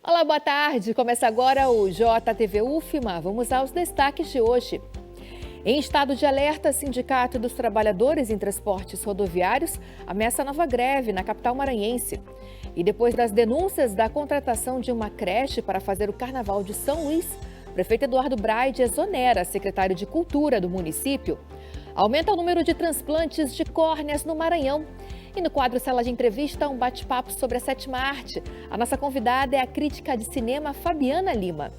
Olá, boa tarde. Começa agora o JTV UFMA. Vamos aos destaques de hoje. Em estado de alerta, Sindicato dos Trabalhadores em Transportes Rodoviários ameaça nova greve na capital maranhense. E depois das denúncias da contratação de uma creche para fazer o Carnaval de São Luís, o prefeito Eduardo Braide exonera secretário de Cultura do município. Aumenta o número de transplantes de córneas no Maranhão. E no quadro Sala de Entrevista, um bate-papo sobre a sétima arte. A nossa convidada é a crítica de cinema Fabiana Lima.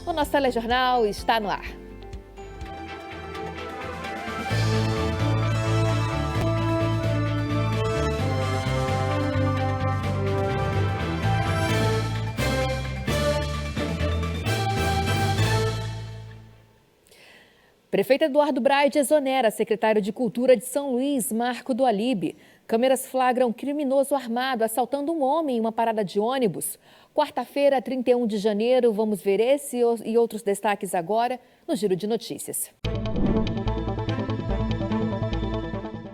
O nosso telejornal está no ar. Prefeito Eduardo Braide exonera secretário de Cultura de São Luís, Marco do Alibe. Câmeras flagram criminoso armado assaltando um homem em uma parada de ônibus. Quarta-feira, 31 de janeiro, vamos ver esse e outros destaques agora no Giro de Notícias.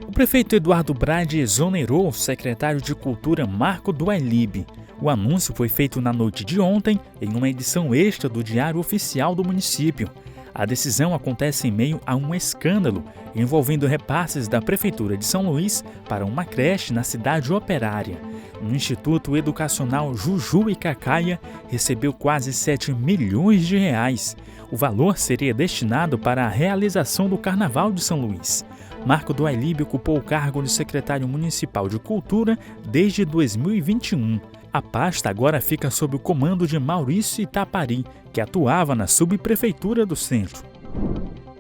O prefeito Eduardo Braide exonerou o secretário de Cultura Marco do Alibe. O anúncio foi feito na noite de ontem em uma edição extra do Diário Oficial do município. A decisão acontece em meio a um escândalo envolvendo repasses da Prefeitura de São Luís para uma creche na cidade operária. O Instituto Educacional Juju e Cacaia recebeu quase 7 milhões de reais. O valor seria destinado para a realização do Carnaval de São Luís. Marco do Alibe ocupou o cargo de secretário municipal de Cultura desde 2021. A pasta agora fica sob o comando de Maurício Itapari, que atuava na subprefeitura do centro.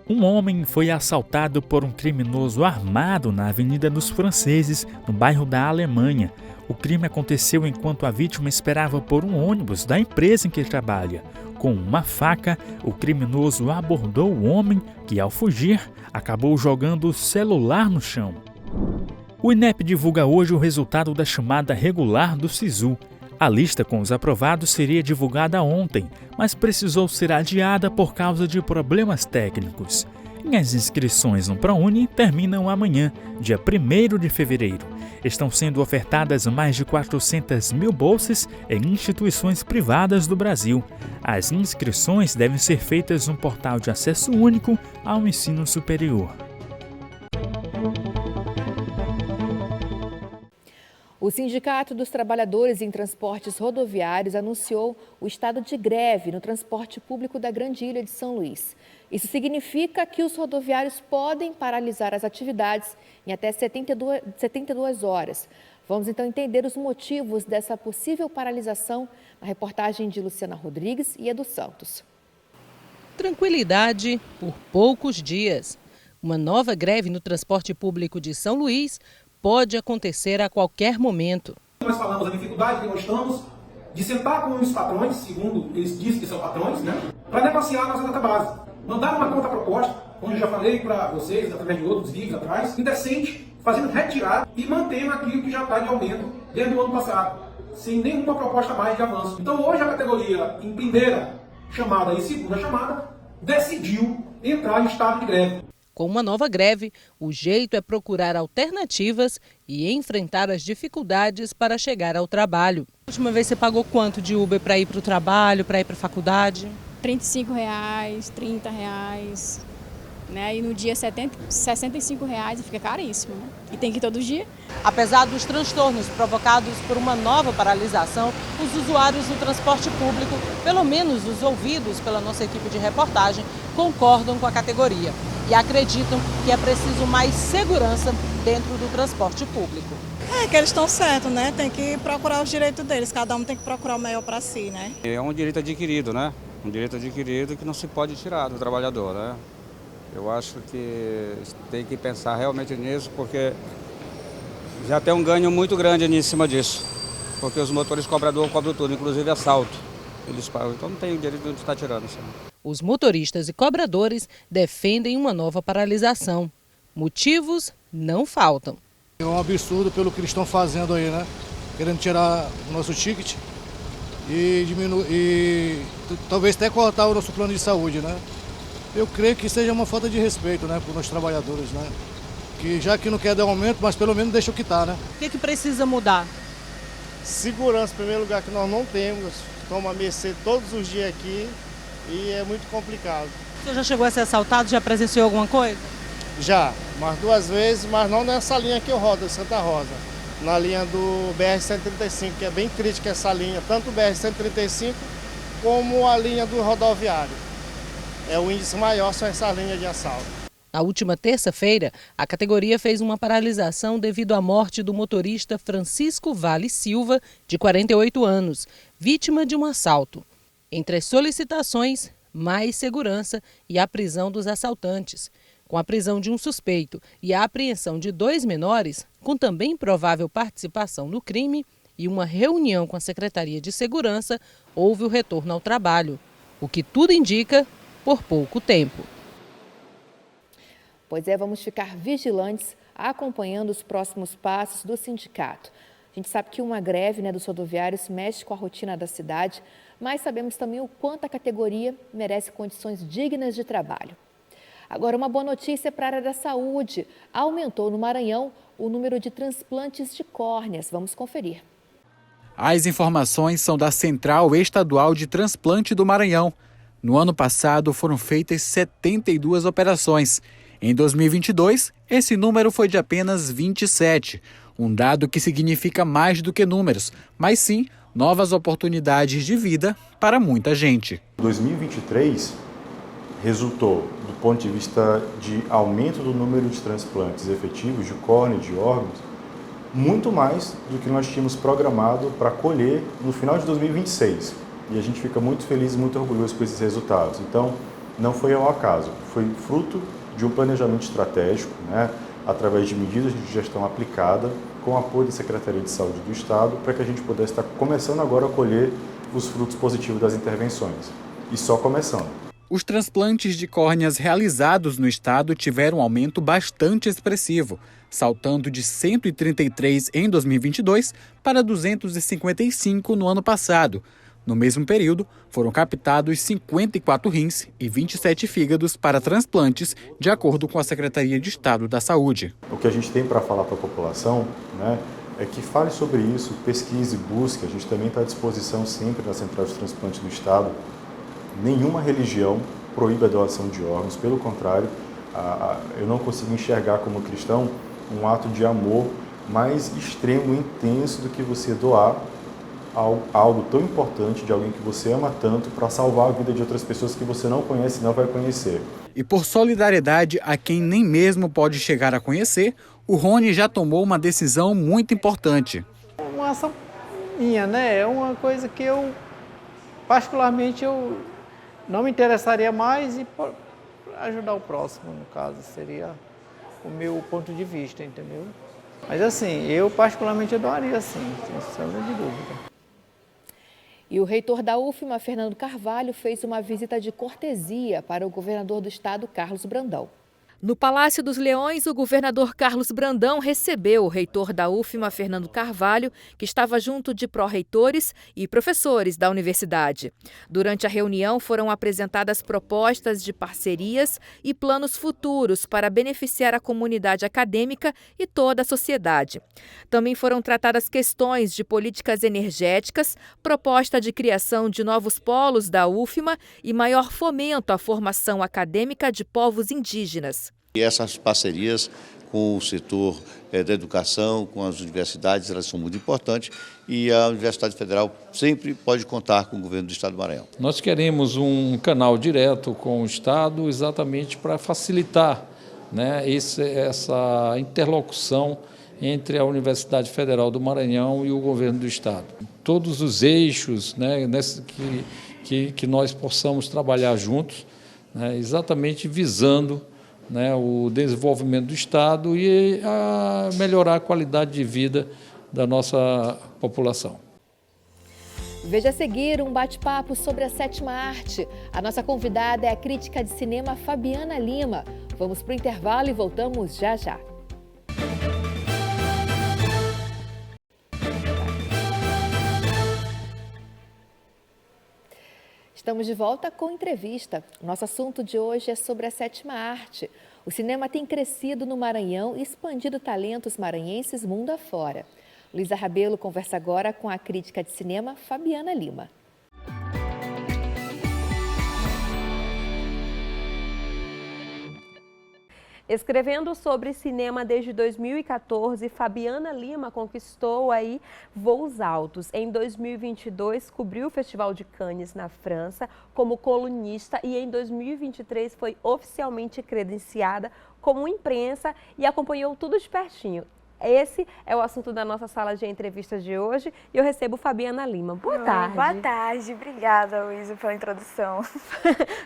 Um homem foi assaltado por um criminoso armado na Avenida dos Franceses, no bairro da Alemanha. O crime aconteceu enquanto a vítima esperava por um ônibus da empresa em que trabalha. Com uma faca, o criminoso abordou o homem, que ao fugir, acabou jogando o celular no chão. O INEP divulga hoje o resultado da chamada regular do SISU. A lista com os aprovados seria divulgada ontem, mas precisou ser adiada por causa de problemas técnicos. E as inscrições no ProUni terminam amanhã, dia 1º de fevereiro. Estão sendo ofertadas mais de 400 mil bolsas em instituições privadas do Brasil. As inscrições devem ser feitas no portal de acesso único ao ensino superior. O Sindicato dos Trabalhadores em Transportes Rodoviários anunciou o estado de greve no transporte público da Grande Ilha de São Luís. Isso significa que os rodoviários podem paralisar as atividades em até 72 horas. Vamos então entender os motivos dessa possível paralisação na reportagem de Luciana Rodrigues e Edu Santos. Tranquilidade por poucos dias. Uma nova greve no transporte público de São Luís pode acontecer a qualquer momento. Nós falamos da dificuldade que nós estamos de sentar com os patrões, segundo eles dizem que são patrões, para negociar a nossa data base. Mandar uma contraproposta, onde eu já falei para vocês, através de outros vídeos atrás, indecente, fazendo retirar e mantendo aquilo que já está de aumento desde o ano passado, sem nenhuma proposta mais de avanço. Então hoje a categoria em primeira chamada e segunda chamada decidiu entrar em estado de greve. Com uma nova greve, o jeito é procurar alternativas e enfrentar as dificuldades para chegar ao trabalho. A última vez você pagou quanto de Uber para ir para o trabalho, para ir para a faculdade? R$35, R$30, né? E no dia R$65 e fica caríssimo, né? E tem que ir todo dia. Apesar dos transtornos provocados por uma nova paralisação, os usuários do transporte público, pelo menos os ouvidos pela nossa equipe de reportagem, concordam com a categoria e acreditam que é preciso mais segurança dentro do transporte público. É que eles estão certos, né? Tem que procurar os direitos deles, cada um tem que procurar o melhor para si, né? É um direito adquirido, né? Um direito adquirido que não se pode tirar do trabalhador, né? Eu acho que tem que pensar realmente nisso, porque já tem um ganho muito grande em cima disso. Porque os motores cobradores cobram tudo, inclusive assalto. Eles pagam, então não tem o direito de estar tirando isso. Os motoristas e cobradores defendem uma nova paralisação. Motivos não faltam. É um absurdo pelo que eles estão fazendo aí, né? Querendo tirar o nosso ticket e talvez até cortar o nosso plano de saúde, né? Eu creio que seja uma falta de respeito, né, para os trabalhadores, né? Que já que não quer dar aumento, mas pelo menos deixa o que está, né? O que precisa mudar? Segurança, em primeiro lugar, que nós não temos, estamos à mercê todos os dias aqui e é muito complicado. Você já chegou a ser assaltado? Já presenciou alguma coisa? Já, umas 2 vezes, mas não nessa linha que eu rodo, Santa Rosa. Na linha do BR-135, que é bem crítica essa linha, tanto o BR-135 como a linha do rodoviário. O índice maior são essas linhas de assalto. Na última terça-feira, a categoria fez uma paralisação devido à morte do motorista Francisco Vale Silva, de 48 anos, vítima de um assalto. Entre as solicitações, mais segurança e a prisão dos assaltantes. Com a prisão de um suspeito e a apreensão de 2 menores, com também provável participação no crime, e uma reunião com a Secretaria de Segurança, houve o retorno ao trabalho, o que tudo indica por pouco tempo. Pois é, vamos ficar vigilantes, acompanhando os próximos passos do sindicato. A gente sabe que uma greve, dos rodoviários mexe com a rotina da cidade, mas sabemos também o quanto a categoria merece condições dignas de trabalho. Agora, uma boa notícia para a área da saúde. Aumentou no Maranhão o número de transplantes de córneas. Vamos conferir. As informações são da Central Estadual de Transplante do Maranhão. No ano passado, foram feitas 72 operações. Em 2022, esse número foi de apenas 27. Um dado que significa mais do que números, mas sim novas oportunidades de vida para muita gente. 2023 resultou, do ponto de vista de aumento do número de transplantes efetivos de córnea e de órgãos, muito mais do que nós tínhamos programado para colher no final de 2026. E a gente fica muito feliz e muito orgulhoso com esses resultados. Então, não foi ao acaso, foi fruto de um planejamento estratégico, através de medidas de gestão aplicada, com o apoio da Secretaria de Saúde do Estado, para que a gente pudesse estar começando agora a colher os frutos positivos das intervenções. E só começando. Os transplantes de córneas realizados no estado tiveram um aumento bastante expressivo, saltando de 133 em 2022 para 255 no ano passado. No mesmo período, foram captados 54 rins e 27 fígados para transplantes, de acordo com a Secretaria de Estado da Saúde. O que a gente tem para falar para a população, é que fale sobre isso, pesquise, busque. A gente também está à disposição sempre na Central de Transplante do Estado. Nenhuma religião proíbe a doação de órgãos, pelo contrário, eu não consigo enxergar como cristão um ato de amor mais extremo e intenso do que você doar algo tão importante de alguém que você ama tanto para salvar a vida de outras pessoas que você não conhece e não vai conhecer. E por solidariedade a quem nem mesmo pode chegar a conhecer, o Rony já tomou uma decisão muito importante. Uma ação minha, é uma coisa que eu, particularmente, não me interessaria mais e ajudar o próximo, no caso, seria o meu ponto de vista, entendeu? Mas assim, eu particularmente doaria sim, sem sombra de dúvida. E o reitor da UFMA, Fernando Carvalho, fez uma visita de cortesia para o governador do estado, Carlos Brandão. No Palácio dos Leões, o governador Carlos Brandão recebeu o reitor da UFMA, Fernando Carvalho, que estava junto de pró-reitores e professores da universidade. Durante a reunião, foram apresentadas propostas de parcerias e planos futuros para beneficiar a comunidade acadêmica e toda a sociedade. Também foram tratadas questões de políticas energéticas, proposta de criação de novos polos da UFMA e maior fomento à formação acadêmica de povos indígenas. E essas parcerias com o setor da educação, com as universidades, elas são muito importantes e a Universidade Federal sempre pode contar com o governo do Estado do Maranhão. Nós queremos um canal direto com o Estado exatamente para facilitar essa interlocução entre a Universidade Federal do Maranhão e o governo do Estado. Todos os eixos que nós possamos trabalhar juntos, exatamente visando o desenvolvimento do Estado e a melhorar a qualidade de vida da nossa população. Veja a seguir um bate-papo sobre a sétima arte. A nossa convidada é a crítica de cinema Fabiana Lima. Vamos para o intervalo e voltamos já já. Estamos de volta com entrevista. O nosso assunto de hoje é sobre a sétima arte. O cinema tem crescido no Maranhão e expandido talentos maranhenses mundo afora. Luísa Rabelo conversa agora com a crítica de cinema Fabiana Lima. Escrevendo sobre cinema desde 2014, Fabiana Lima conquistou aí voos altos. Em 2022, cobriu o Festival de Cannes na França como colunista e em 2023 foi oficialmente credenciada como imprensa e acompanhou tudo de pertinho. Esse é o assunto da nossa sala de entrevistas de hoje e eu recebo Fabiana Lima. Boa tarde. Boa tarde, obrigada, Luísa, pela introdução.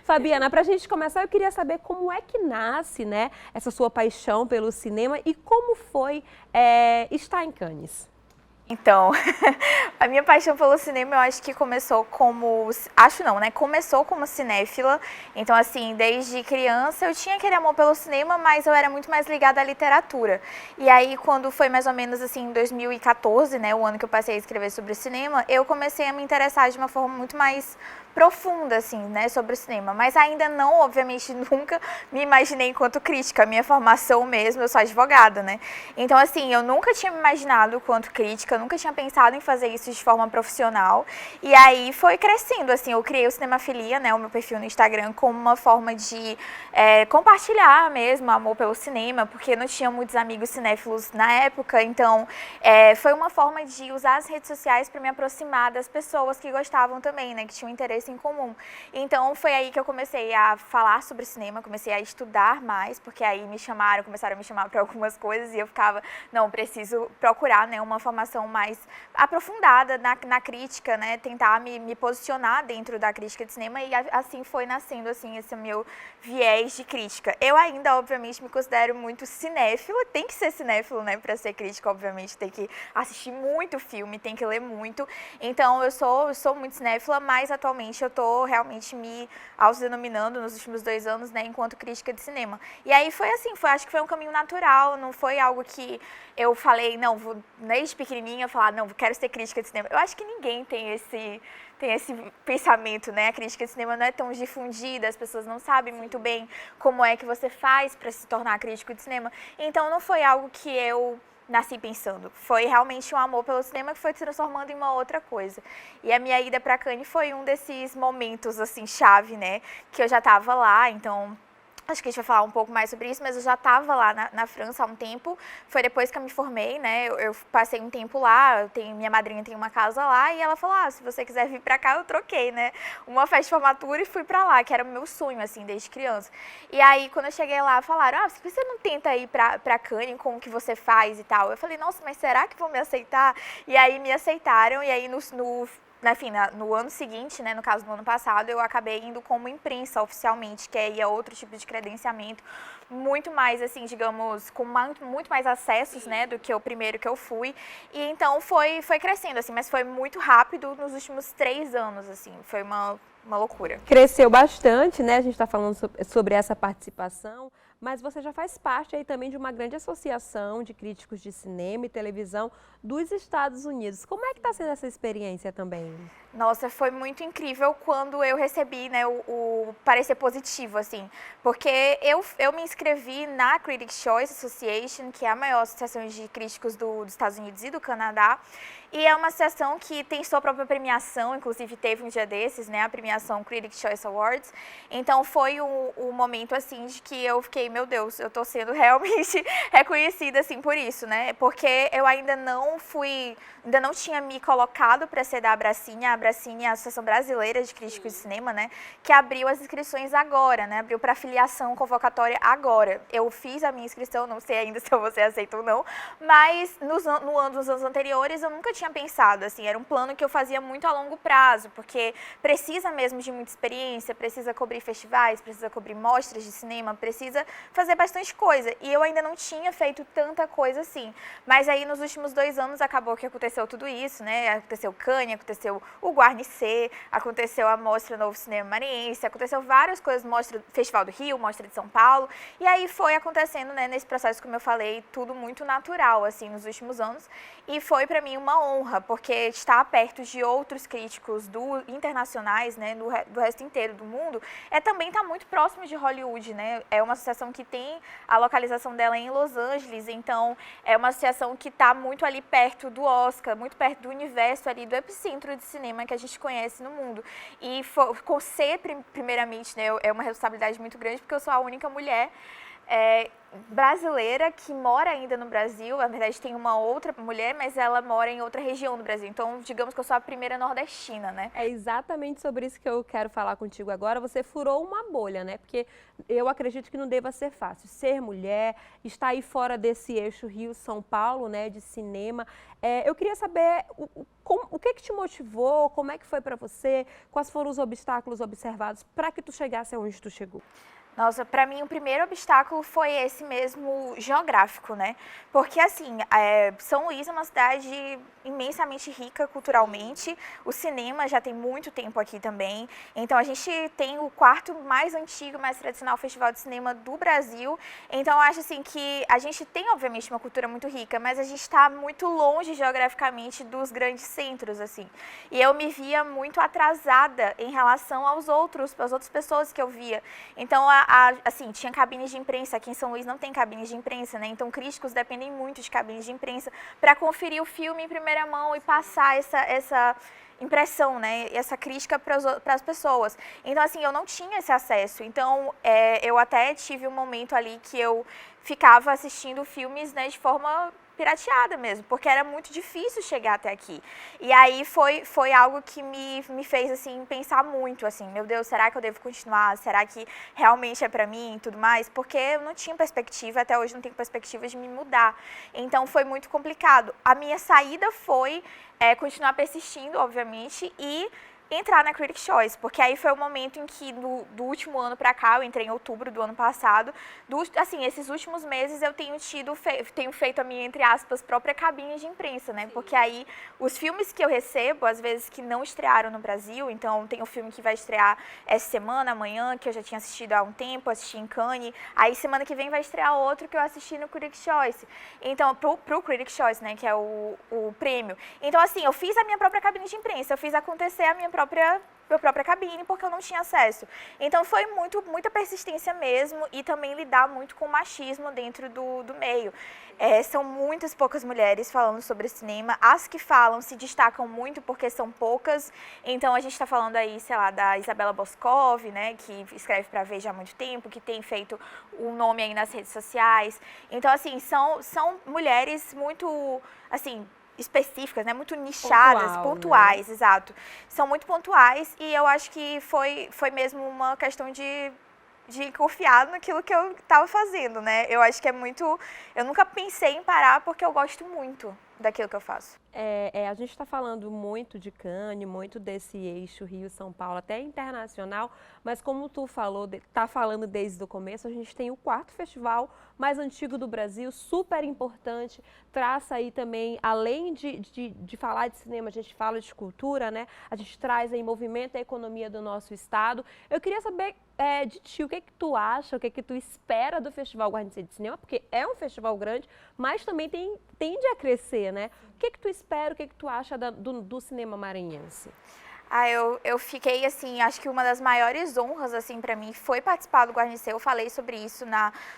Fabiana, para a gente começar, eu queria saber como é que nasce, né, essa sua paixão pelo cinema e como foi estar em Cannes. Então, a minha paixão pelo cinema eu acho que começou como... Começou como cinéfila. Então, assim, desde criança eu tinha aquele amor pelo cinema, mas eu era muito mais ligada à literatura. E aí, quando foi mais ou menos assim, em 2014, né, o ano que eu passei a escrever sobre cinema, eu comecei a me interessar de uma forma muito mais profunda, assim, né, sobre o cinema. Mas ainda não, obviamente, nunca me imaginei enquanto crítica. A minha formação mesmo, eu sou advogada, né? Então, assim, eu nunca tinha me imaginado quanto crítica, eu nunca tinha pensado em fazer isso de forma profissional. E aí foi crescendo, assim, eu criei o Cinemafilia, né, o meu perfil no Instagram, como uma forma de compartilhar mesmo amor pelo cinema, porque não tinha muitos amigos cinéfilos na época, então foi uma forma de usar as redes sociais para me aproximar das pessoas que gostavam também, né, que tinham interesse em comum. Então foi aí que eu comecei a falar sobre cinema, comecei a estudar mais, porque aí começaram a me chamar para algumas coisas e eu ficava, não, preciso procurar, né, uma formação mais aprofundada na crítica, né, tentar me posicionar dentro da crítica de cinema e assim foi nascendo assim esse meu viés de crítica. Eu ainda, obviamente, me considero muito cinéfila, tem que ser cinéfilo, né, para ser crítica, obviamente, tem que assistir muito filme, tem que ler muito. Então eu sou muito cinéfila, mas atualmente eu tô realmente me autodenominando nos últimos 2 anos, né, enquanto crítica de cinema. E aí foi assim, acho que foi um caminho natural, não foi algo que eu falei, não, vou desde pequenininha falar, não, quero ser crítica de cinema. Eu acho que ninguém tem esse pensamento, né? A crítica de cinema não é tão difundida, as pessoas não sabem muito bem como é que você faz para se tornar crítico de cinema. Então não foi algo que eu nasci pensando. Foi realmente um amor pelo cinema que foi se transformando em uma outra coisa. E a minha ida para Cannes foi um desses momentos, assim, chave, né? Que eu já estava lá, então... Acho que a gente vai falar um pouco mais sobre isso, mas eu já estava lá na França há um tempo. Foi depois que eu me formei, né? Eu passei um tempo lá, minha madrinha tem uma casa lá, e ela falou, se você quiser vir pra cá, eu troquei, né? Uma festa de formatura e fui pra lá, que era o meu sonho, assim, desde criança. E aí, quando eu cheguei lá, falaram, por que você não tenta ir pra Cannes com o que você faz e tal? Eu falei, nossa, mas será que vão me aceitar? E aí me aceitaram, e aí no ano seguinte, né, no caso do ano passado, eu acabei indo como imprensa oficialmente, que aí é outro tipo de credenciamento, muito mais, assim, digamos, com muito mais acessos, né, do que o primeiro que eu fui. E então foi crescendo, assim, mas foi muito rápido nos últimos 3 anos, assim, foi uma loucura. Cresceu bastante, né, a gente está falando sobre essa participação, mas você já faz parte aí também de uma grande associação de críticos de cinema e televisão dos Estados Unidos. Como é que está sendo essa experiência também? Nossa, foi muito incrível quando eu recebi, né, o parecer positivo, assim, porque eu me inscrevi na Critics' Choice Association, que é a maior associação de críticos dos Estados Unidos e do Canadá, e é uma associação que tem sua própria premiação, inclusive teve um dia desses, né, a premiação Critics' Choice Awards. Então foi um momento, assim, de que eu fiquei, meu Deus, eu tô sendo realmente reconhecida, assim, por isso, né, porque eu ainda não tinha me colocado para ser da Abracine. A Abracine é a Associação Brasileira de Críticos de Cinema, né, que abriu as inscrições agora, né, abriu para filiação convocatória agora. Eu fiz a minha inscrição, não sei ainda se eu vou ser aceita ou não, mas nos anos anteriores eu nunca tinha pensado, assim, era um plano que eu fazia muito a longo prazo, porque precisa mesmo de muita experiência, precisa cobrir festivais, precisa cobrir mostras de cinema, precisa fazer bastante coisa, e eu ainda não tinha feito tanta coisa assim, mas aí nos últimos 2 anos acabou que aconteceu tudo isso, né, aconteceu Cannes, aconteceu o Guarnicê, aconteceu a Mostra Novo Cinema Mariense, aconteceu várias coisas, Festival do Rio, Mostra de São Paulo, e aí foi acontecendo, né, nesse processo, como eu falei, tudo muito natural, assim, nos últimos anos, e foi para mim uma honra, porque estar perto de outros críticos internacionais, né, do resto inteiro do mundo, também está muito próximo de Hollywood, né, é uma associação associação que tem a localização dela em Los Angeles, então é uma associação que está muito ali perto do Oscar, muito perto do universo ali, do epicentro de cinema que a gente conhece no mundo. E ser, primeiramente, né, é uma responsabilidade muito grande, porque eu sou a única mulher brasileira que mora ainda no Brasil. Na verdade, tem uma outra mulher, mas ela mora em outra região do Brasil. Então, digamos que eu sou a primeira nordestina, né? É exatamente sobre isso que eu quero falar contigo agora. Você furou uma bolha, né? Porque eu acredito que não deva ser fácil. Ser mulher, estar aí fora desse eixo Rio-São Paulo, né? De cinema. Eu queria saber o que te motivou, como é que foi para você, quais foram os obstáculos observados para que tu chegasse aonde tu chegou? Nossa, para mim o primeiro obstáculo foi esse mesmo geográfico, né? Porque assim, São Luís é uma cidade imensamente rica culturalmente, o cinema já tem muito tempo aqui também, então a gente tem o quarto mais antigo, mais tradicional festival de cinema do Brasil, então eu acho assim que a gente tem obviamente uma cultura muito rica, mas a gente está muito longe geograficamente dos grandes centros, assim, e eu me via muito atrasada em relação às outras pessoas que eu via, então assim, tinha cabines de imprensa, aqui em São Luís não tem cabines de imprensa, né? Então críticos dependem muito de cabines de imprensa para conferir o filme em primeira mão e passar essa impressão, né? Essa crítica para as pessoas. Então, assim, eu não tinha esse acesso. Então, eu até tive um momento ali que eu ficava assistindo filmes, né, de forma pirateada mesmo, porque era muito difícil chegar até aqui. E aí foi algo que me fez, assim, pensar muito, assim, meu Deus, será que eu devo continuar? Será que realmente é pra mim e tudo mais? Porque eu não tinha perspectiva, até hoje não tenho perspectiva de me mudar. Então, foi muito complicado. A minha saída foi continuar persistindo, obviamente, e entrar na Critics' Choice, porque aí foi o momento em que do último ano para cá, eu entrei em outubro do ano passado, assim, esses últimos meses eu tenho feito a minha, entre aspas, própria cabine de imprensa, né, porque aí os filmes que eu recebo, às vezes que não estrearam no Brasil, então tem um filme que vai estrear essa semana, amanhã, que eu já tinha assistido há um tempo, assisti em Cannes, aí semana que vem vai estrear outro que eu assisti no Critics' Choice, então, pro Critics' Choice, né, que é o prêmio. Então, assim, eu fiz a minha própria cabine de imprensa, eu fiz acontecer a minha própria cabine, porque eu não tinha acesso. Então foi muita persistência mesmo e também lidar muito com o machismo dentro do meio. São muitas poucas mulheres falando sobre cinema, as que falam se destacam muito porque são poucas, então a gente está falando aí, sei lá, da Isabela Boscov, né, que escreve para Veja há muito tempo, que tem feito um nome aí nas redes sociais. Então, assim, são mulheres muito, assim, específicas, né, muito nichadas, pontuais, né? Exato. São muito pontuais e eu acho que foi mesmo uma questão de confiar naquilo que eu estava fazendo, né? Eu acho que eu nunca pensei em parar porque eu gosto muito daquilo que eu faço. A gente está falando muito de Cannes, muito desse eixo Rio-São Paulo, até internacional, mas como tu está falando desde o começo, a gente tem o quarto festival mais antigo do Brasil, super importante, traça aí também, além de falar de cinema, a gente fala de cultura, né? A gente traz aí movimento a economia do nosso estado. Eu queria saber de ti, o que que tu acha, o que que tu espera do Festival Guarnecer de Cinema, porque é um festival grande, mas também tende a crescer, né? O que que tu espera, o que que tu acha do cinema maranhense? Eu fiquei, assim, acho que uma das maiores honras, assim, para mim foi participar do Guarnecer. Eu falei sobre isso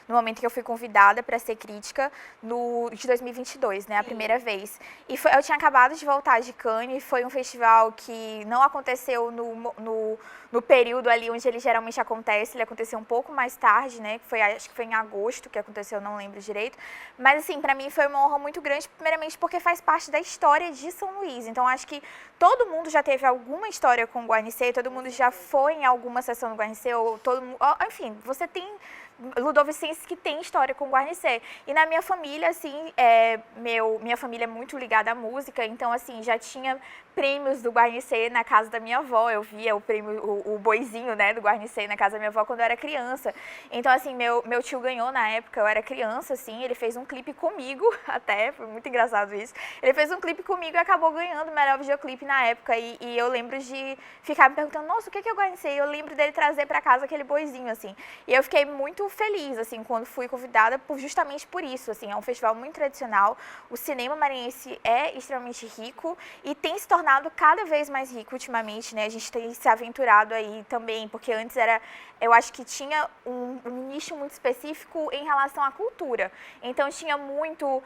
no momento que eu fui convidada para ser crítica de 2022, né, a primeira vez. E eu tinha acabado de voltar de Cannes, foi um festival que não aconteceu no período ali onde ele geralmente acontece, ele aconteceu um pouco mais tarde, né, acho que foi em agosto que aconteceu, não lembro direito. Mas, assim, para mim foi uma honra muito grande, primeiramente porque faz parte da história de São Luís. Então, acho que todo mundo já teve alguma história com o Guarnecer, todo mundo já foi em alguma sessão do Guarnecer, enfim, você tem ludovicenses que tem história com o Guarnecer. E na minha família, assim, minha família é muito ligada à música, então, assim, já tinha prêmios do Guarnecer na casa da minha avó. Eu via o boizinho, né, do Guarnecer na casa da minha avó quando eu era criança. Então, assim, meu tio ganhou na época, eu era criança, assim, ele fez um clipe comigo, até, foi muito engraçado isso. Ele fez um clipe comigo e acabou ganhando o melhor videoclipe na época. E eu lembro de ficar me perguntando, nossa, o que é o Guarnecer? E eu lembro dele trazer pra casa aquele boizinho, assim. E eu fiquei muito muito feliz, assim, quando fui convidada, justamente por isso, assim, é um festival muito tradicional, o cinema maranhense é extremamente rico e tem se tornado cada vez mais rico ultimamente, né, a gente tem se aventurado aí também, porque antes eu acho que tinha um nicho muito específico em relação à cultura, então tinha muito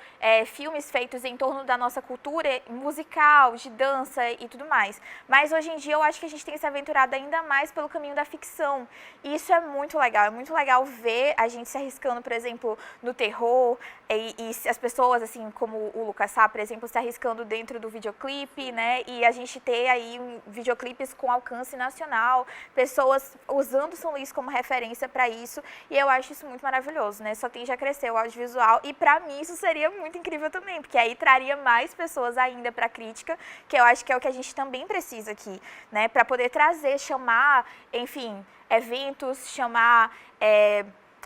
filmes feitos em torno da nossa cultura musical, de dança e tudo mais, mas hoje em dia eu acho que a gente tem se aventurado ainda mais pelo caminho da ficção, e isso é muito legal ver a gente se arriscando, por exemplo, no terror, e as pessoas, assim, como o Lucas Sá, por exemplo, se arriscando dentro do videoclipe, né, e a gente ter aí videoclipes com alcance nacional, pessoas usando São Luís como referência para isso, e eu acho isso muito maravilhoso, né, só tende a crescer o audiovisual, e para mim isso seria muito incrível também, porque aí traria mais pessoas ainda para a crítica, que eu acho que é o que a gente também precisa aqui, né, para poder trazer, chamar, enfim, eventos, chamar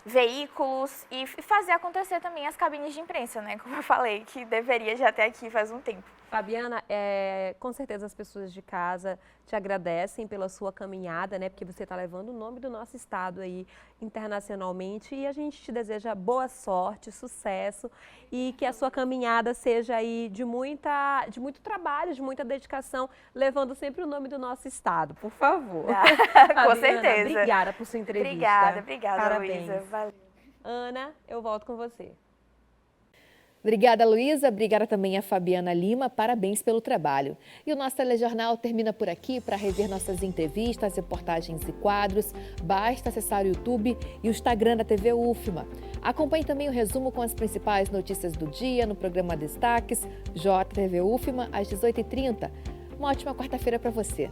veículos e fazer acontecer também as cabines de imprensa, né? Como eu falei, que deveria já ter aqui faz um tempo. Fabiana, com certeza as pessoas de casa te agradecem pela sua caminhada, né? Porque você está levando o nome do nosso estado aí internacionalmente, e a gente te deseja boa sorte, sucesso, e que a sua caminhada seja aí de muito trabalho, de muita dedicação, levando sempre o nome do nosso estado, por favor. Com certeza. Obrigada por sua entrevista. Obrigada, parabéns. Luísa. Valeu. Ana, eu volto com você. Obrigada, Luísa. Obrigada também a Fabiana Lima. Parabéns pelo trabalho. E o nosso telejornal termina por aqui. Para rever nossas entrevistas, reportagens e quadros, basta acessar o YouTube e o Instagram da TV UFMA. Acompanhe também o resumo com as principais notícias do dia no programa Destaques, JTV UFMA, às 18h30. Uma ótima quarta-feira para você.